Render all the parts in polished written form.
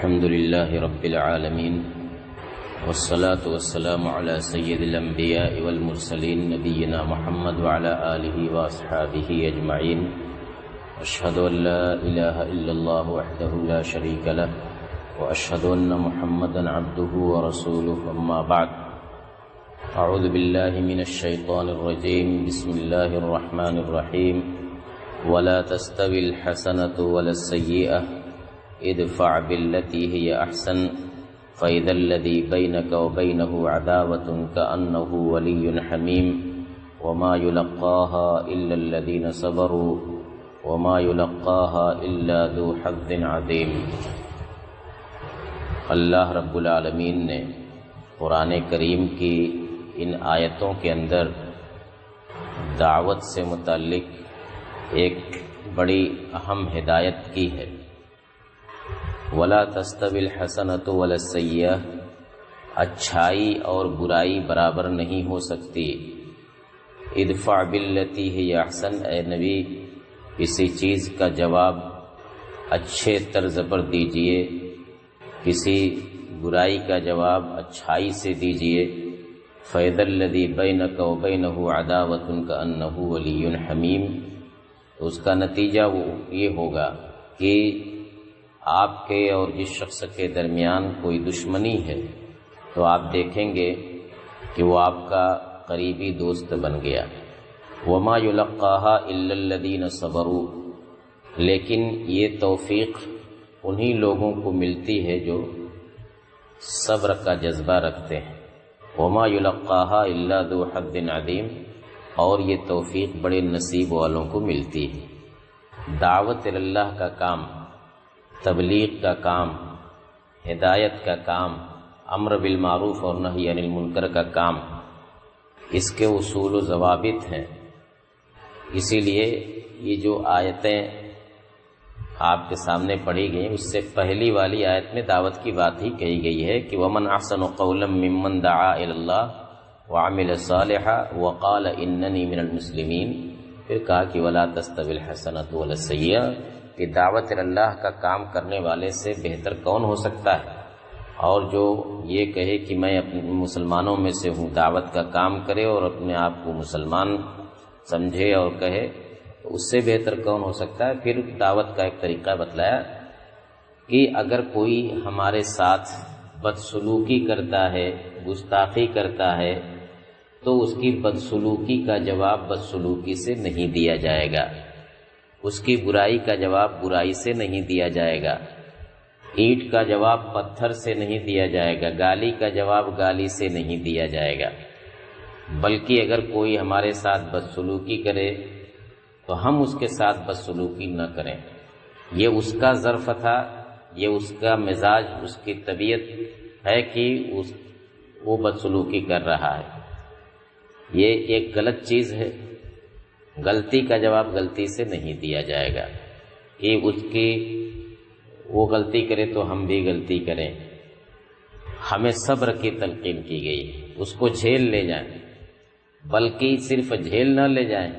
الحمد لله رب العالمين والصلاة والسلام على سيد الأنبياء والمرسلين نبينا محمد وعلى آله وأصحابه أجمعين. أشهد أن لا إله إلا الله وحده لا شريك له وأشهد أن محمدا عبده ورسوله. أما بعد، أعوذ بالله من الشيطان الرجيم. بسم الله الرحمن الرحيم. ولا تستوي الحسنة ولا السيئة ادفع بالتي هي أحسن فإذا الذي بينك وبينه عداوة كأنه ولي حميم وما يلقاها إلا الذين صبروا وما يلقاها إلا ذو حظ عظيم. اللہ رب العالمین نے قرآن کریم کی ان آیتوں کے اندر دعوت سے متعلق ایک بڑی اہم ہدایت کی ہے. وَلَا تَسْتَوِي الْحَسَنَةُ وَلَا السَّيِّئَةُ، اچھائی اور برائی برابر نہیں ہو سکتی. ادفع باللتی ہی احسن، اے نبی کسی چیز کا جواب اچھے طرز پر دیجئے، کسی برائی کا جواب اچھائی سے دیجئے. فَإِذَا الَّذِي بَيْنَكَ وَبَيْنَهُ عَدَاوَةٌ كَأَنَّهُ وَلِيٌّ حَمِيمٌ، تو اس کا نتیجہ یہ ہوگا کہ آپ کے اور جس شخص کے درمیان کوئی دشمنی ہے تو آپ دیکھیں گے کہ وہ آپ کا قریبی دوست بن گیا. وَمَا يُلَقَّاهَا إِلَّا الَّذِينَ صَبَرُوا، لیکن یہ توفیق انہی لوگوں کو ملتی ہے جو صبر کا جذبہ رکھتے ہیں. وَمَا يُلَقَّاهَا إِلَّا ذُو حَظٍّ عَظِيمٍ، اور یہ توفیق بڑے نصیب والوں کو ملتی ہے. دعوت اللہ کا کام، تبلیغ کا کام، ہدایت کا کام، امر بالمعروف اور نہی عن المنکر کا کام، اس کے اصول و ضوابط ہیں. اسی لیے یہ جو آیتیں آپ کے سامنے پڑھی گئی اس سے پہلی والی آیت میں دعوت کی بات ہی کہی گئی ہے کہ وَمَنْ أَحْسَنُ قَوْلًا مِّمَّنْ دَعَا إِلَى اللَّهِ وَعَمِلَ صَالِحًا وَقَالَ إِنَّنِي مِنَ الْمُسْلِمِينَ. پھر کہا کہ وَلَا تَسْتَوِي الْحَسَنَةُ وَلَا السَّيِّئَةُ، کہ دعوت اللہ کا کام کرنے والے سے بہتر کون ہو سکتا ہے. اور جو یہ کہے کہ میں اپنے مسلمانوں میں سے ہوں، دعوت کا کام کرے اور اپنے آپ کو مسلمان سمجھے اور کہے، تو اس سے بہتر کون ہو سکتا ہے. پھر دعوت کا ایک طریقہ بتلایا کہ اگر کوئی ہمارے ساتھ بدسلوکی کرتا ہے، گستاخی کرتا ہے، تو اس کی بدسلوکی کا جواب بدسلوکی سے نہیں دیا جائے گا، اس کی برائی کا جواب برائی سے نہیں دیا جائے گا، اینٹ کا جواب پتھر سے نہیں دیا جائے گا، گالی کا جواب گالی سے نہیں دیا جائے گا. بلکہ اگر کوئی ہمارے ساتھ بدسلوکی کرے تو ہم اس کے ساتھ بدسلوکی نہ کریں. یہ اس کا ظرف تھا، یہ اس کا مزاج، اس کی طبیعت ہے کہ وہ بدسلوکی کر رہا ہے. یہ ایک غلط چیز ہے. غلطی کا جواب غلطی سے نہیں دیا جائے گا کہ اس کی وہ غلطی کرے تو ہم بھی غلطی کریں. ہمیں صبر کی تلقین کی گئی، اس کو جھیل لے جائیں، بلکہ صرف جھیل نہ لے جائیں،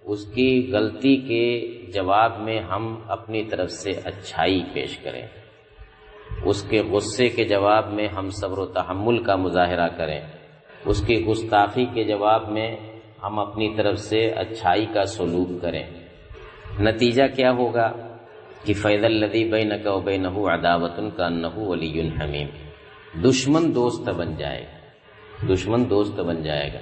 اس کی غلطی کے جواب میں ہم اپنی طرف سے اچھائی پیش کریں، اس کے غصے کے جواب میں ہم صبر و تحمل کا مظاہرہ کریں، اس کی گستاخی کے جواب میں ہم اپنی طرف سے اچھائی کا سلوک کریں. نتیجہ کیا ہوگا کہ فَإِذَا الَّذِي بَيْنَكَ وَبَيْنَهُ عَدَاوَةٌ كَأَنَّهُ وَلِيٌّ حَمِيمٌ، دشمن دوست بن جائے گا، دشمن دوست بن جائے گا.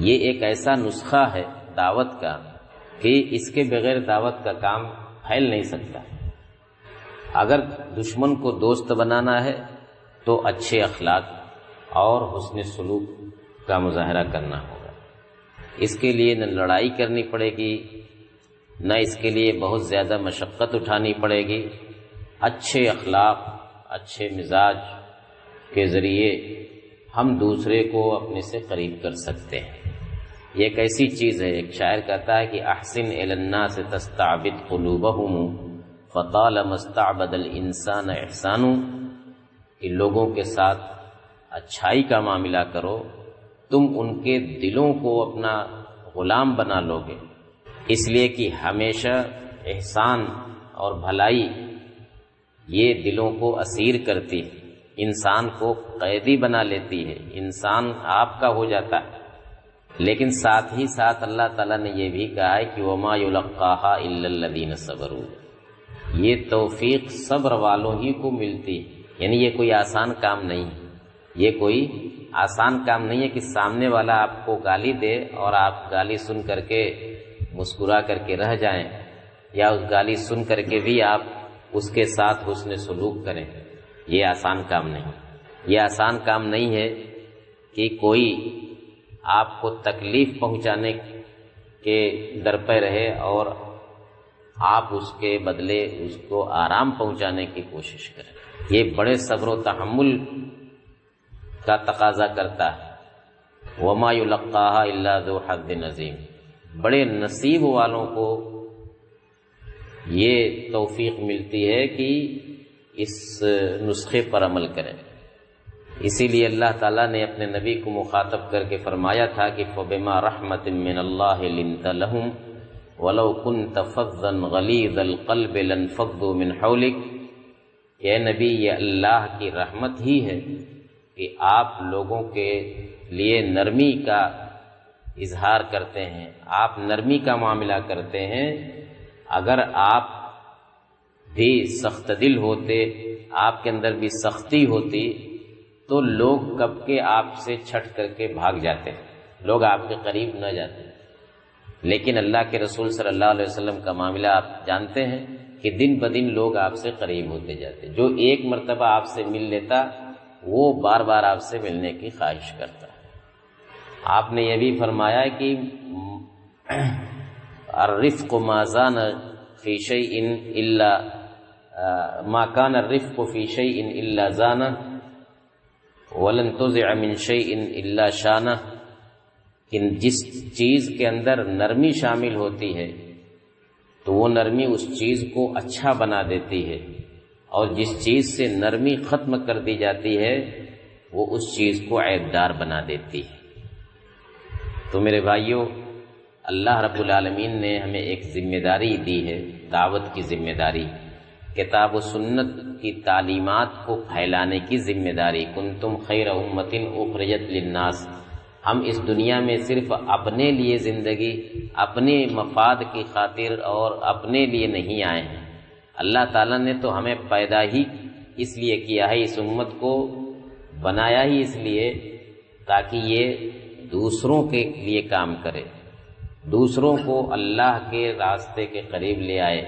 یہ ایک ایسا نسخہ ہے دعوت کا کہ اس کے بغیر دعوت کا کام پھیل نہیں سکتا. اگر دشمن کو دوست بنانا ہے تو اچھے اخلاق اور حسن سلوک کا مظاہرہ کرنا ہوگا. اس کے لیے نہ لڑائی کرنی پڑے گی، نہ اس کے لیے بہت زیادہ مشقت اٹھانی پڑے گی. اچھے اخلاق، اچھے مزاج کے ذریعے ہم دوسرے کو اپنے سے قریب کر سکتے ہیں. یہ ایک ایسی چیز ہے، ایک شاعر کہتا ہے کہ احسن الی الناس تستعبد قلوبہم فطالما استعبد الانسان احسان، کہ لوگوں کے ساتھ اچھائی کا معاملہ کرو، تم ان کے دلوں کو اپنا غلام بنا لو گے. اس لیے کہ ہمیشہ احسان اور بھلائی یہ دلوں کو اسیر کرتی ہے، انسان کو قیدی بنا لیتی ہے، انسان آپ کا ہو جاتا ہے۔ لیکن ساتھ ہی ساتھ اللہ تعالیٰ نے یہ بھی کہا ہے کہ وَمَا يُلَقَّاهَا إِلَّا الَّذِينَ صَبَرُوا، یہ توفیق صبر والوں ہی کو ملتی ہے، یعنی یہ کوئی آسان کام نہیں ہے، یہ کوئی آسان کام نہیں ہے کہ سامنے والا آپ کو گالی دے اور آپ گالی سن کر کے مسکرا کر کے رہ جائیں، یا اس گالی سن کر کے بھی آپ اس کے ساتھ حسن سلوک کریں۔ یہ آسان کام نہیں، یہ آسان کام نہیں ہے کہ کوئی آپ کو تکلیف پہنچانے کے در پہ رہے اور آپ اس کے بدلے اس کو آرام پہنچانے کی کوشش کریں۔ یہ بڑے صبر و تحمل کا تقاضا کرتا ہے۔ وَمَا يُلَقَّاهَا إِلَّا ذُو حَظٍّ عَظِيمٍ، بڑے نصیب والوں کو یہ توفیق ملتی ہے کہ اس نسخے پر عمل کریں۔ اسی لیے اللہ تعالیٰ نے اپنے نبی کو مخاطب کر کے فرمایا تھا کہ فَبِمَا رَحْمَةٍ مِّنَ اللَّهِ لِنْتَ لَهُمْ وَلَوْ كُنْتَ فَظًّا غَلِيظَ الْقَلْبِ لَانفَضُّوا مِنْ حَوْلِكَ، اے نبی یہ اللہ کی رحمت ہی ہے کہ آپ لوگوں کے لیے نرمی کا اظہار کرتے ہیں، آپ نرمی کا معاملہ کرتے ہیں۔ اگر آپ بھی سخت دل ہوتے، آپ کے اندر بھی سختی ہوتی تو لوگ کب کے آپ سے چھٹ کر کے بھاگ جاتے، لوگ آپ کے قریب نہ جاتے۔ لیکن اللہ کے رسول صلی اللہ علیہ وسلم کا معاملہ آپ جانتے ہیں کہ دن بدن لوگ آپ سے قریب ہوتے جاتے، جو ایک مرتبہ آپ سے مل لیتا وہ بار بار آپ سے ملنے کی خواہش کرتا ہے۔ آپ نے یہ بھی فرمایا کہ الرفق ما زان فی شیء الا ما کان الرفق فی شیء الا زانہ ولن تزع من شیء الا شانہ، کہ جس چیز کے اندر نرمی شامل ہوتی ہے تو وہ نرمی اس چیز کو اچھا بنا دیتی ہے، اور جس چیز سے نرمی ختم کر دی جاتی ہے وہ اس چیز کو عیبدار بنا دیتی ہے۔ تو میرے بھائیوں، اللہ رب العالمین نے ہمیں ایک ذمہ داری دی ہے، دعوت کی ذمہ داری، کتاب و سنت کی تعلیمات کو پھیلانے کی ذمہ داری۔ کنتم خیر امۃ اخرجت للناس، ہم اس دنیا میں صرف اپنے لیے زندگی، اپنے مفاد کی خاطر اور اپنے لیے نہیں آئے ہیں۔ اللہ تعالیٰ نے تو ہمیں پیدا ہی اس لیے کیا ہے، اس امت کو بنایا ہی اس لیے تاکہ یہ دوسروں کے لیے کام کرے، دوسروں کو اللہ کے راستے کے قریب لے آئے،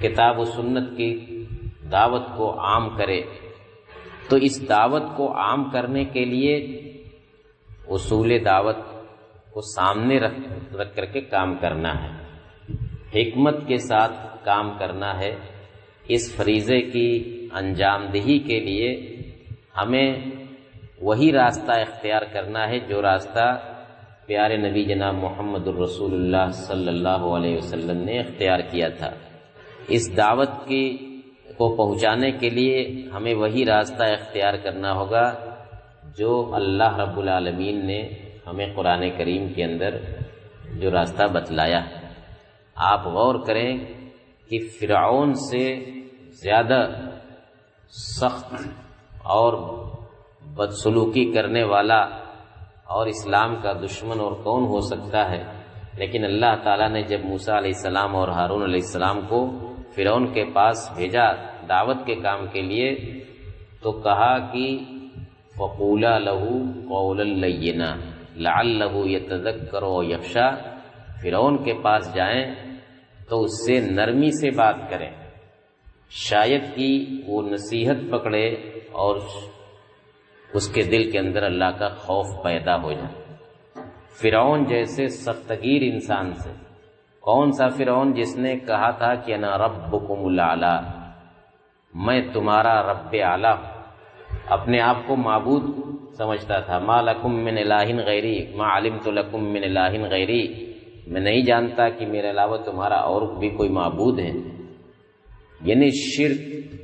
کتاب و سنت کی دعوت کو عام کرے۔ تو اس دعوت کو عام کرنے کے لیے اصول دعوت کو سامنے رکھ کر کے کام کرنا ہے، حکمت کے ساتھ کام کرنا ہے۔ اس فریضے کی انجام دہی کے لیے ہمیں وہی راستہ اختیار کرنا ہے جو راستہ پیارے نبی جناب محمد الرسول اللہ صلی اللہ علیہ وسلم نے اختیار کیا تھا۔ اس دعوت کو پہنچانے کے لیے ہمیں وہی راستہ اختیار کرنا ہوگا جو اللہ رب العالمین نے ہمیں قرآن کریم کے اندر جو راستہ بتلایا ہے۔ آپ غور کریں کہ فرعون سے زیادہ سخت اور بدسلوکی کرنے والا اور اسلام کا دشمن اور کون ہو سکتا ہے؟ لیکن اللہ تعالیٰ نے جب موسیٰ علیہ السلام اور ہارون علیہ السلام کو فرعون کے پاس بھیجا دعوت کے کام کے لیے تو کہا کہ فَقُولَا لَهُ قَوْلًا لَيِّنًا لَعَلَّهُ يَتَذَكَّرُ أَوْ يَخْشَىٰ، فرعون کے پاس جائیں تو اس سے نرمی سے بات کریں، شاید کہ وہ نصیحت پکڑے اور اس کے دل کے اندر اللہ کا خوف پیدا ہو جائے۔ فرعون جیسے سختگیر انسان سے، کون سا فرعون جس نے کہا تھا کہ انا ربکم الاعلی، میں تمہارا رب اعلیٰ، اپنے آپ کو معبود سمجھتا تھا۔ ما لکم من الہ غیری ما علمت لکم من الہ غیری، میں نہیں جانتا کہ میرے علاوہ تمہارا اور بھی کوئی معبود ہے۔ یعنی شرک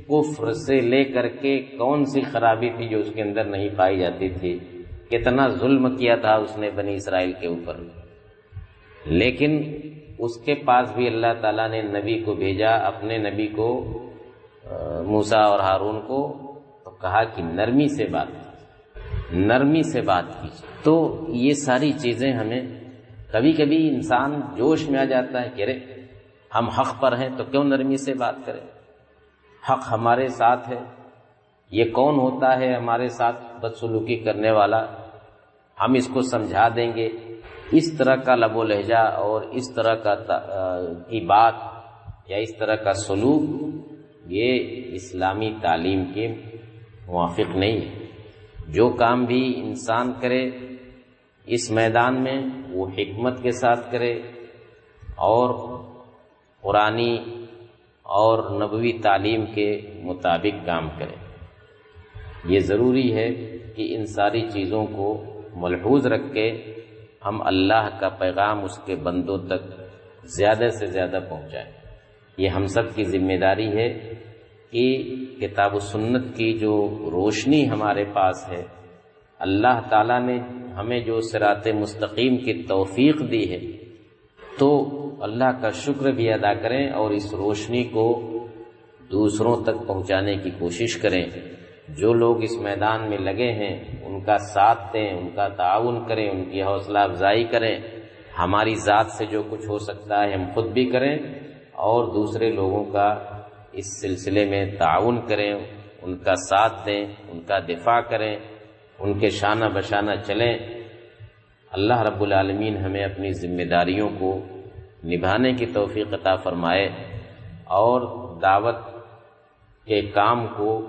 کفر سے لے کر کے کون سی خرابی تھی جو اس کے اندر نہیں پائی جاتی تھی، کتنا ظلم کیا تھا اس نے بنی اسرائیل کے اوپر، لیکن اس کے پاس بھی اللہ تعالیٰ نے نبی کو بھیجا، اپنے نبی کو موسیٰ اور ہارون کو، تو کہا کہ نرمی سے بات کیجیے۔ تو یہ ساری چیزیں ہمیں کبھی کبھی انسان جوش میں آ جاتا ہے کہ ارے ہم حق پر ہیں تو کیوں نرمی سے بات کریں، حق ہمارے ساتھ ہے، یہ کون ہوتا ہے ہمارے ساتھ بدسلوکی کرنے والا، ہم اس کو سمجھا دیں گے۔ اس طرح کا لب و لہجہ اور اس طرح کی بات یا اس طرح کا سلوک یہ اسلامی تعلیم کے موافق نہیں ہے۔ جو کام بھی انسان کرے اس میدان میں وہ حکمت کے ساتھ کرے اور قرآنی اور نبوی تعلیم کے مطابق کام کرے۔ یہ ضروری ہے کہ ان ساری چیزوں کو ملحوظ رکھ کے ہم اللہ کا پیغام اس کے بندوں تک زیادہ سے زیادہ پہنچائیں۔ یہ ہم سب کی ذمہ داری ہے کہ کتاب و سنت کی جو روشنی ہمارے پاس ہے، اللہ تعالیٰ نے ہمیں جو صراط مستقیم کی توفیق دی ہے، تو اللہ کا شکر بھی ادا کریں اور اس روشنی کو دوسروں تک پہنچانے کی کوشش کریں۔ جو لوگ اس میدان میں لگے ہیں ان کا ساتھ دیں، ان کا تعاون کریں، ان کی حوصلہ افزائی کریں۔ ہماری ذات سے جو کچھ ہو سکتا ہے ہم خود بھی کریں اور دوسرے لوگوں کا اس سلسلے میں تعاون کریں، ان کا ساتھ دیں، ان کا دفاع کریں، ان کے شانہ بشانہ چلیں۔ اللہ رب العالمین ہمیں اپنی ذمہ داریوں کو نبھانے کی توفیق عطا فرمائے اور دعوت کے کام کو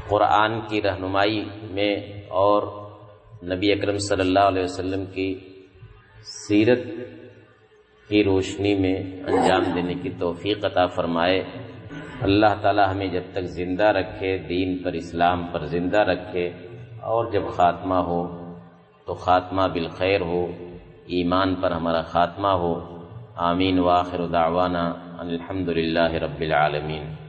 قرآن کی رہنمائی میں اور نبی اکرم صلی اللہ علیہ وسلم کی سیرت کی روشنی میں انجام دینے کی توفیق عطا فرمائے۔ اللہ تعالی ہمیں جب تک زندہ رکھے، دین پر، اسلام پر زندہ رکھے، اور جب خاتمہ ہو تو خاتمہ بالخیر ہو، ایمان پر ہمارا خاتمہ ہو۔ آمین۔ وآخر دعوانا ان الحمد للہ رب العالمین۔